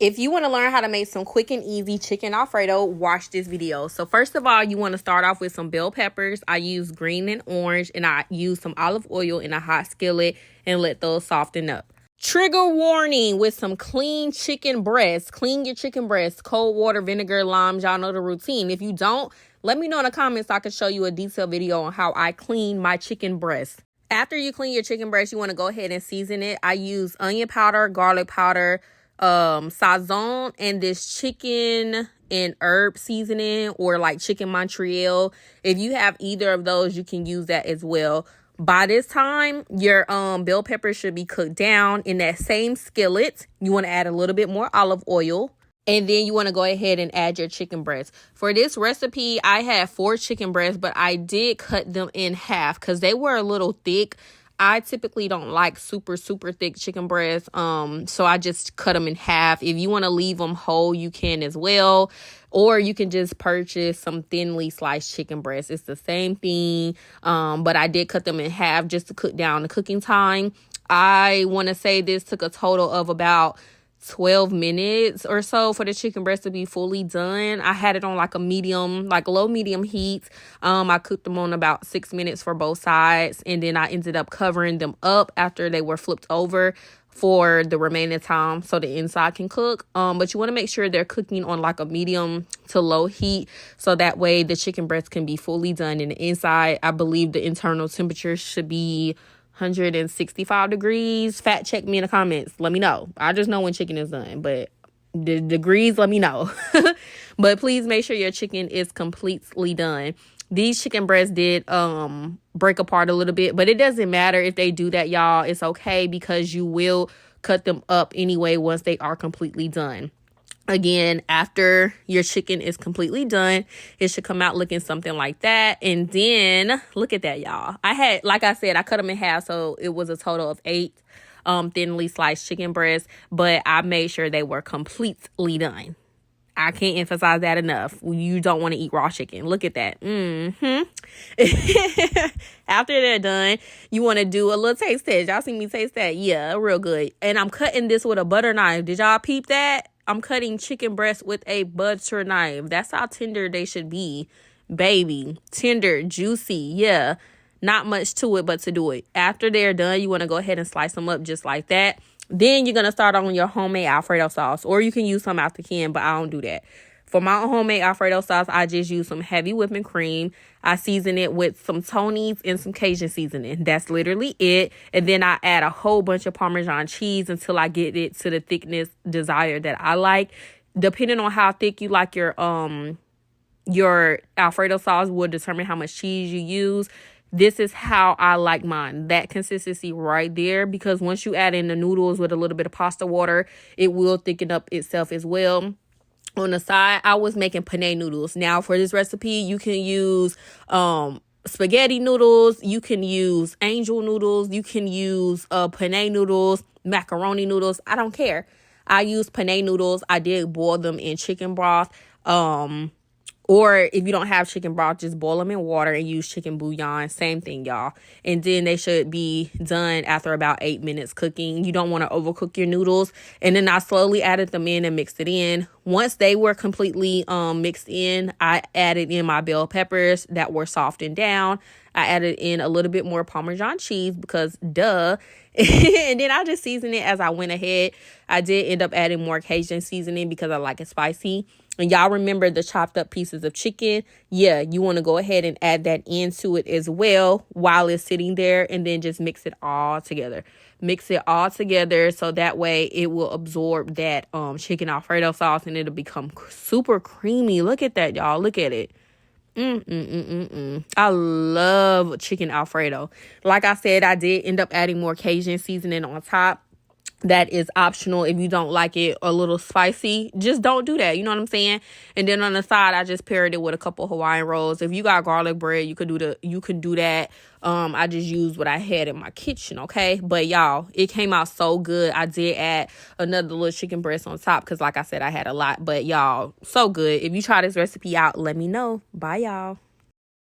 If you want to learn how to make some quick and easy chicken alfredo, watch this video. So first of all, you want to start off with some bell peppers. I use green and orange, and I use some olive oil in a hot skillet and let those soften up. Trigger warning with some clean chicken breasts. Clean your chicken breasts. Cold water, vinegar, limes. Y'all know the routine. If you don't, let me know in the comments so I can show you a detailed video on how I clean my chicken breasts. After you clean your chicken breast, you want to go ahead and season it. I use onion powder, garlic powder, sazon, and this chicken and herb seasoning, or like chicken Montreal. If you have either of those, you can use that as well. By this time, your bell peppers should be cooked down in that same skillet. You want to add a little bit more olive oil. And then you want to go ahead and add your chicken breasts. For this recipe, I had 4 chicken breasts, but I did cut them in half because they were a little thick. I typically don't like super thick chicken breasts, so I just cut them in half. If you want to leave them whole, you can as well. Or you can just purchase some thinly sliced chicken breasts. It's the same thing, but I did cut them in half just to cut down the cooking time. I want to say this took a total of about 12 minutes or so for the chicken breast to be fully done. I had it on like a medium, like low medium heat. I cooked them on about 6 minutes for both sides, and then I ended up covering them up after they were flipped over for the remaining time so the inside can cook. But you want to make sure they're cooking on like a medium to low heat so that way the chicken breast can be fully done. In the inside, I believe the internal temperature should be 165 degrees. Fact check me in the comments. Let me know. I just know when chicken is done, but the degrees, let me know. But please make sure your chicken is completely done. These chicken breasts did break apart a little bit, but it doesn't matter if they do that, y'all. It's okay because you will cut them up anyway once they are completely done. Again, after your chicken is completely done, it should come out looking something like that. And then look at that, y'all. Like I said, I cut them in half, so it was a total of 8 thinly sliced chicken breasts, but I made sure they were completely done. I can't emphasize that enough. You don't want to eat raw chicken. Look at that. After they're done, you want to do a little taste test. Y'all see me taste that? Yeah, real good. And I'm cutting this with a butter knife. Did y'all peep that? I'm cutting chicken breast with a butter knife. That's how tender they should be, baby. Tender, juicy. Yeah, not much to it but to do it. After they're done, you want to go ahead and slice them up just like that. Then you're going to start on your homemade Alfredo sauce, or you can use some out the can, but I don't do that. For my homemade Alfredo sauce, I just use some heavy whipping cream. I season it with some Tony's and some Cajun seasoning. That's literally it. And then I add a whole bunch of Parmesan cheese until I get it to the thickness desired that I like. Depending on how thick you like your Alfredo sauce will determine how much cheese you use. This is how I like mine. That consistency right there, because once you add in the noodles with a little bit of pasta water, it will thicken up itself as well. On the side, I was making penne noodles. Now, for this recipe, you can use spaghetti noodles. You can use angel noodles. You can use penne noodles, macaroni noodles. I don't care. I use penne noodles. I did boil them in chicken broth. Or if you don't have chicken broth, just boil them in water and use chicken bouillon. Same thing, y'all. And then they should be done after about 8 minutes cooking. You don't want to overcook your noodles. And then I slowly added them in and mixed it in. Once they were completely mixed in, I added in my bell peppers that were softened down. I added in a little bit more Parmesan cheese because duh. And then I just seasoned it as I went ahead. I did end up adding more Cajun seasoning because I like it spicy. And y'all remember the chopped up pieces of chicken? Yeah, you want to go ahead and add that into it as well while it's sitting there, and then just mix it all together. Mix it all together so that way it will absorb that chicken Alfredo sauce and it'll become super creamy. Look at that, y'all. Look at it. I love chicken Alfredo. Like I said, I did end up adding more Cajun seasoning on top. That is optional. If you don't like it a little spicy, just don't do that. You know what I'm saying? And then on the side, I just paired it with a couple Hawaiian rolls. If you got garlic bread, you can do that. I just used what I had in my kitchen, okay? But y'all, it came out so good. I did add another little chicken breast on top because like I said, I had a lot. But y'all, so good. If you try this recipe out, let me know. Bye, y'all.